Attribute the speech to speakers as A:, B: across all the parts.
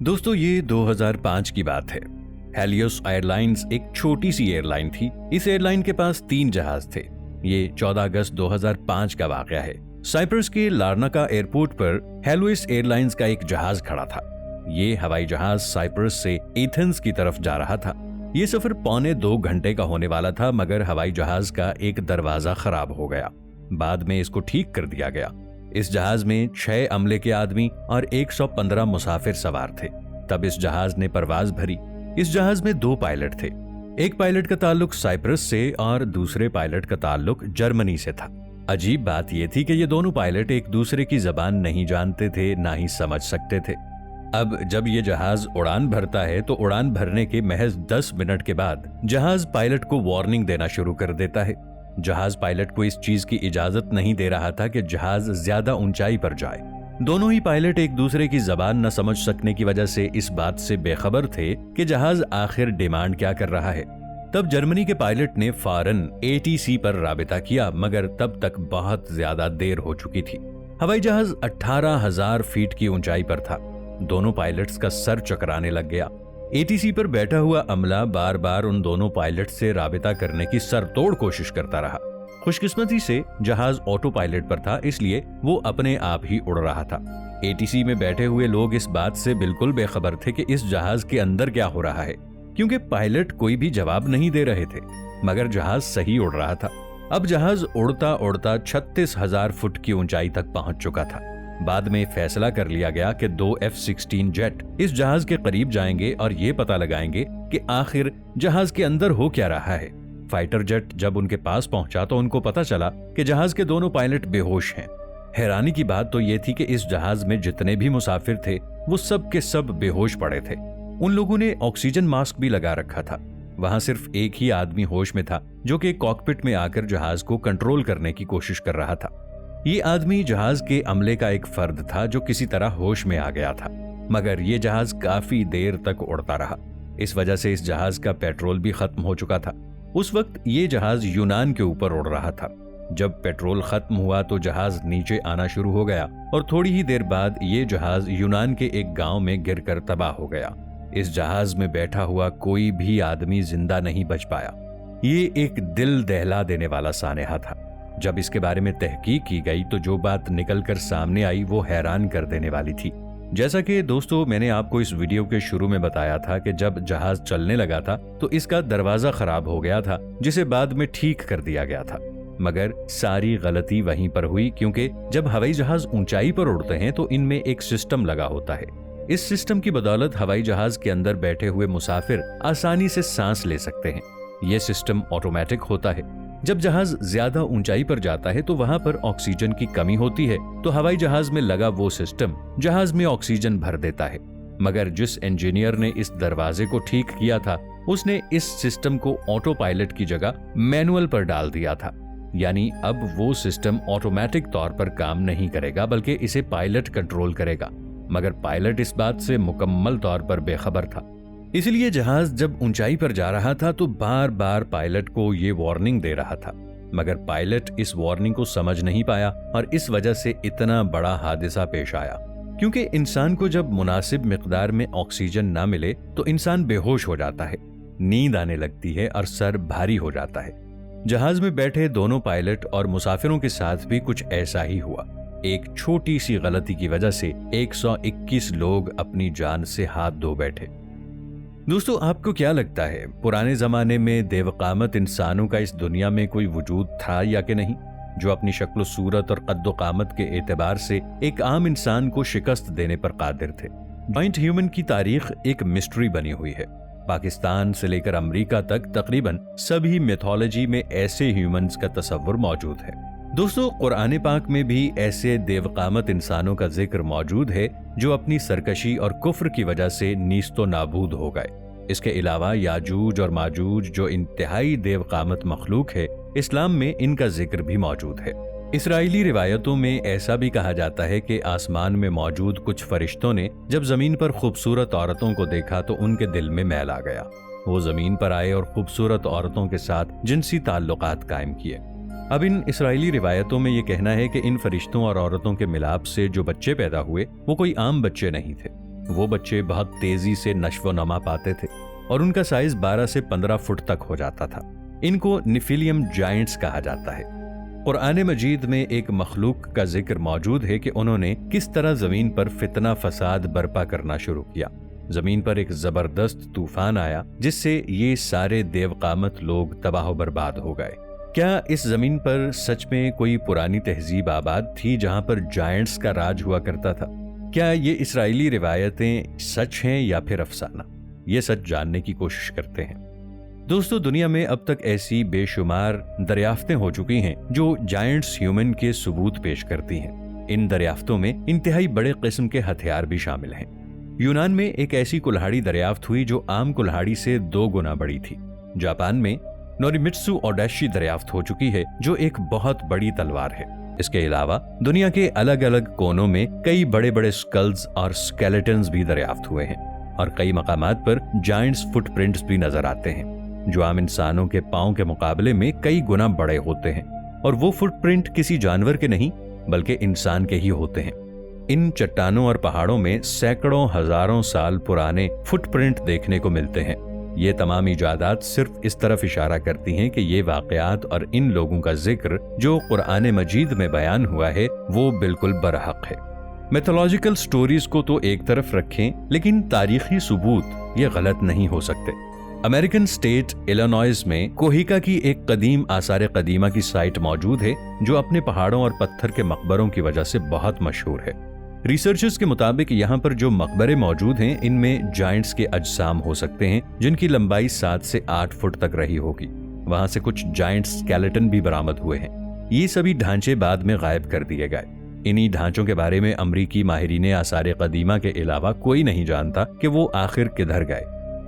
A: दोस्तों ये 2005 की बात है। हेलियोस एयरलाइंस एक छोटी सी एयरलाइन थी। इस एयरलाइन के पास 3 जहाज थे। ये 14 अगस्त 2005 का वाकया है। साइप्रस के लार्नाका एयरपोर्ट पर हेलियोस एयरलाइंस का एक जहाज खड़ा था। ये हवाई जहाज साइप्रस से एथेंस की तरफ जा रहा था। ये सफर पौने 2 घंटे का होने वाला था, मगर हवाई जहाज का एक दरवाजा खराब हो गया। बाद में इसको ठीक कर दिया गया। इस जहाज में 6 अमले के आदमी और 115 मुसाफिर सवार थे। तब इस जहाज ने परवाज भरी। इस जहाज में 2 पायलट थे। एक पायलट का ताल्लुक साइप्रस से और दूसरे पायलट का ताल्लुक जर्मनी से था। अजीब बात यह थी कि ये दोनों पायलट एक दूसरे की जबान नहीं जानते थे, ना ही समझ सकते थे। अब जब ये जहाज उड़ान भरता है तो उड़ान भरने के महज 10 मिनट के बाद जहाज पायलट को वार्निंग देना शुरू कर देता है। जहाज पायलट को इस चीज की इजाजत नहीं दे रहा था कि जहाज ज्यादा ऊंचाई पर जाए। दोनों ही पायलट एक दूसरे की जबान न समझ सकने की वजह से इस बात से बेखबर थे कि जहाज आखिर डिमांड क्या कर रहा है। तब जर्मनी के पायलट ने फौरन ATC पर राबिता किया, मगर तब तक बहुत ज्यादा देर हो चुकी थी। हवाई जहाज 18,000 फीट की ऊंचाई पर था। दोनों पायलट्स का सर चकराने लग गया। ATC पर बैठा हुआ अमला बार बार उन दोनों पायलट से राबिता करने की सरतोड़ कोशिश करता रहा। खुशकिस्मती से जहाज ऑटो पायलट पर था, इसलिए वो अपने आप ही उड़ रहा था। ATC में बैठे हुए लोग इस बात से बिल्कुल बेखबर थे कि इस जहाज के अंदर क्या हो रहा है, क्योंकि पायलट कोई भी जवाब नहीं दे रहे थे, मगर जहाज सही उड़ रहा था। अब जहाज उड़ता उड़ता 36,000 फुट की ऊंचाई तक पहुंच चुका था। बाद में फैसला कर लिया गया कि 2 F-16 जेट इस जहाज के करीब जाएंगे और ये पता लगाएंगे कि आखिर जहाज के अंदर हो क्या रहा है। फाइटर जेट जब उनके पास पहुंचा तो उनको पता चला कि जहाज के दोनों पायलट बेहोश हैं। हैरानी की बात तो ये थी कि इस जहाज में जितने भी मुसाफिर थे वो सब के सब बेहोश पड़े थे। उन लोगों ने ऑक्सीजन मास्क भी लगा रखा था। वहां सिर्फ एक ही आदमी होश में था, जो कि कॉकपिट में आकर जहाज को कंट्रोल करने की कोशिश कर रहा था। ये आदमी जहाज के अमले का एक फर्द था जो किसी तरह होश में आ गया था, मगर ये जहाज काफी देर तक उड़ता रहा। इस वजह से इस जहाज का पेट्रोल भी खत्म हो चुका था। उस वक्त ये जहाज यूनान के ऊपर उड़ रहा था। जब पेट्रोल खत्म हुआ तो जहाज नीचे आना शुरू हो गया और थोड़ी ही देर बाद ये जहाज यूनान के एक गांव में गिरकर तबाह हो गया। इस जहाज में बैठा हुआ कोई भी आदमी जिंदा नहीं बच पाया। ये एक दिल दहला देने वाला सानेहा था। जब इसके बारे में तहकीक की गई तो जो बात निकलकर सामने आई वो हैरान कर देने वाली थी। जैसा कि दोस्तों मैंने आपको इस वीडियो के शुरू में बताया था कि जब जहाज चलने लगा था तो इसका दरवाजा खराब हो गया था, जिसे बाद में ठीक कर दिया गया था। मगर सारी गलती वहीं पर हुई, क्योंकि जब हवाई जहाज ऊंचाई पर उड़ते हैं तो इनमें एक सिस्टम लगा होता है। इस सिस्टम की बदौलत हवाई जहाज के अंदर बैठे हुए मुसाफिर आसानी से सांस ले सकते हैं। यह सिस्टम ऑटोमेटिक होता है। जब जहाज ज्यादा ऊंचाई पर जाता है तो वहां पर ऑक्सीजन की कमी होती है, तो हवाई जहाज में लगा वो सिस्टम जहाज में ऑक्सीजन भर देता है। मगर जिस इंजीनियर ने इस दरवाजे को ठीक किया था, उसने इस सिस्टम को ऑटो पायलट की जगह मैनुअल पर डाल दिया था। यानी अब वो सिस्टम ऑटोमेटिक तौर पर काम नहीं करेगा, बल्कि इसे पायलट कंट्रोल करेगा। मगर पायलट इस बात से मुकम्मल तौर पर बेखबर था। इसलिए जहाज जब ऊंचाई पर जा रहा था तो बार बार पायलट को ये वार्निंग दे रहा था, मगर पायलट इस वार्निंग को समझ नहीं पाया और इस वजह से इतना बड़ा हादसा पेश आया। क्योंकि इंसान को जब मुनासिब मिकदार में ऑक्सीजन ना मिले तो इंसान बेहोश हो जाता है, नींद आने लगती है और सर भारी हो जाता है। जहाज में बैठे दोनों पायलट और मुसाफिरों के साथ भी कुछ ऐसा ही हुआ। एक छोटी सी गलती की वजह से 121 लोग अपनी जान से हाथ धो बैठे। दोस्तों आपको क्या लगता है, पुराने जमाने में देवकामत इंसानों का इस दुनिया में कोई वजूद था या कि नहीं, जो अपनी शक्ल सूरत और कद्दो कामत के एतबार से एक आम इंसान को शिकस्त देने पर कादिर थे? जॉइंट ह्यूमन की तारीख एक मिस्ट्री बनी हुई है। पाकिस्तान से लेकर अमेरिका तक तकरीबन सभी मिथोलॉजी में ऐसे ह्यूमंस का तस्वुर मौजूद है। दोस्तों कुरान पाक में भी ऐसे देवकामत इंसानों का जिक्र मौजूद है जो अपनी सरकशी और कुफ्र की वजह से नीस्तो नाबूद हो गए। इसके अलावा याजूज और माजूज जो इंतहाई देवकामत मखलूक है, इस्लाम में इनका जिक्र भी मौजूद है। इसराइली रिवायतों में ऐसा भी कहा जाता है कि आसमान में मौजूद कुछ फरिश्तों ने जब जमीन पर खूबसूरत औरतों को देखा तो उनके दिल में मैल आ गया। वो जमीन पर आए और खूबसूरत औरतों के साथ जिनसी ताल्लुकात कायम किए। अब इन इसराइली रिवायतों में ये कहना है कि इन फरिश्तों और औरतों के मिलाप से जो बच्चे पैदा हुए वो कोई आम बच्चे नहीं थे। वो बच्चे बहुत तेजी से नश्व नमा पाते थे और उनका साइज 12 से 15 फुट तक हो जाता था। इनको निफिलियम जायंट्स कहा जाता है। कुरान मजीद में एक मखलूक का जिक्र मौजूद है कि उन्होंने किस तरह जमीन पर फितना फसाद बर्पा करना शुरू किया। जमीन पर एक जबरदस्त तूफान आया जिससे ये सारे देवकामत लोग तबाह बर्बाद हो गए। क्या इस जमीन पर सच में कोई पुरानी तहजीब आबाद थी जहां पर जायंट्स का राज हुआ करता था? क्या ये इस्राएली रिवायतें सच हैं या फिर अफसाना? ये सच जानने की कोशिश करते हैं। दोस्तों, दुनिया में अब तक ऐसी बेशुमार दरियाफ्तें हो चुकी हैं जो जायंट्स ह्यूमन के सबूत पेश करती हैं। इन दरियाफ्तों में इंतहाई बड़े किस्म के हथियार भी शामिल हैं। यूनान में एक ऐसी कुल्हाड़ी दरियाफ्त हुई जो आम कुल्हाड़ी से 2 गुना बड़ी थी। जापान में नोरिमित्सु ओडाशी दरियाफ्त हो चुकी है जो एक बहुत बड़ी तलवार है। इसके अलावा दुनिया के अलग अलग कोनों में कई बड़े बड़े स्कल्स और स्केलेटन्स भी दरियाफ्त हुए हैं और कई मकामात पर जायंट्स फुटप्रिंट्स भी नजर आते हैं जो आम इंसानों के पांव के मुकाबले में कई गुना बड़े होते हैं। और वो फुटप्रिंट किसी जानवर के नहीं बल्कि इंसान के ही होते हैं। इन चट्टानों और पहाड़ों में सैकड़ों हजारों साल पुराने फुटप्रिंट देखने को मिलते हैं। ये तमाम इजादात सिर्फ इस तरफ इशारा करती हैं कि ये वाकयात और इन लोगों का जिक्र जो कुरान मजीद में बयान हुआ है वो बिल्कुल बरहक है। मैथोलॉजिकल स्टोरीज को तो एक तरफ रखें, लेकिन तारीखी सबूत ये गलत नहीं हो सकते। अमेरिकन स्टेट इलिनॉइस में कोहिका की एक कदीम आसार कदीमा की साइट मौजूद है जो अपने पहाड़ों और पत्थर के मकबरों की वजह से बहुत मशहूर है। रिसर्चर्स के मुताबिक यहाँ पर जो मकबरे मौजूद हैं इनमें जायंट्स के अजसाम हो सकते हैं जिनकी लंबाई 7 से 8 फुट तक रही होगी। वहां से कुछ जायंट स्केलेटन भी बरामद हुए हैं। ये सभी ढांचे बाद में गायब कर दिए गए। इन्हीं ढांचों के बारे में अमरीकी माहिरीन आसार कदीमा के अलावा कोई नहीं जानता कि वो आखिर किधर गए।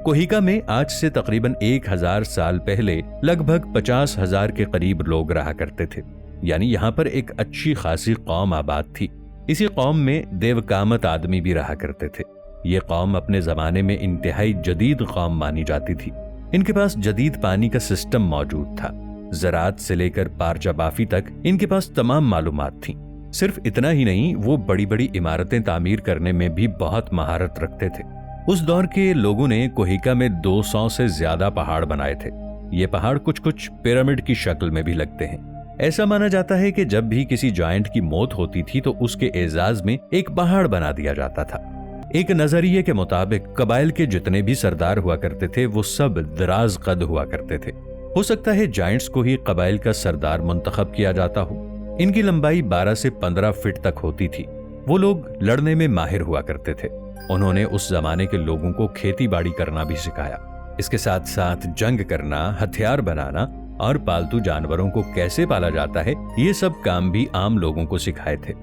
A: कोहिका में आज से तकरीबन 1000 साल पहले लगभग 50,000 के करीब लोग रहा करते थे, यानी यहाँ पर एक अच्छी खासी कौम आबाद थी। इसी कौम में देवकामत आदमी भी रहा करते थे। ये कौम अपने जमाने में इंतहाई जदीद कौम मानी जाती थी। इनके पास जदीद पानी का सिस्टम मौजूद था। ज़राअत से लेकर पारचा बाफी तक इनके पास तमाम मालूमात थी। सिर्फ इतना ही नहीं, वो बड़ी बड़ी इमारतें तामीर करने में भी बहुत महारत रखते थे। उस दौर के लोगों ने कोहिका में 200 से ज्यादा पहाड़ बनाए थे। ये पहाड़ कुछ कुछ पिरामिड की शक्ल में भी लगते हैं। ऐसा माना जाता है कि जब भी किसी जायंट की मौत होती थी तो उसके एजाज में एक पहाड़ बना दिया जाता था। एक नजरिए के मुताबिक कबाइल के जितने भी सरदार हुआ करते थे वो सब दराज कद हुआ करते थे। हो सकता है जायंट्स को ही कबाइल का सरदार मुंतखब किया जाता हो। इनकी लंबाई 12 से 15 फीट तक होती थी। वो लोग लड़ने में माहिर हुआ करते थे। उन्होंने उस जमाने के लोगों को खेती बाड़ी करना भी सिखाया। इसके साथ साथ जंग करना, हथियार बनाना और पालतू जानवरों को कैसे पाला जाता है ये सब काम भी आम लोगों को सिखाए थे।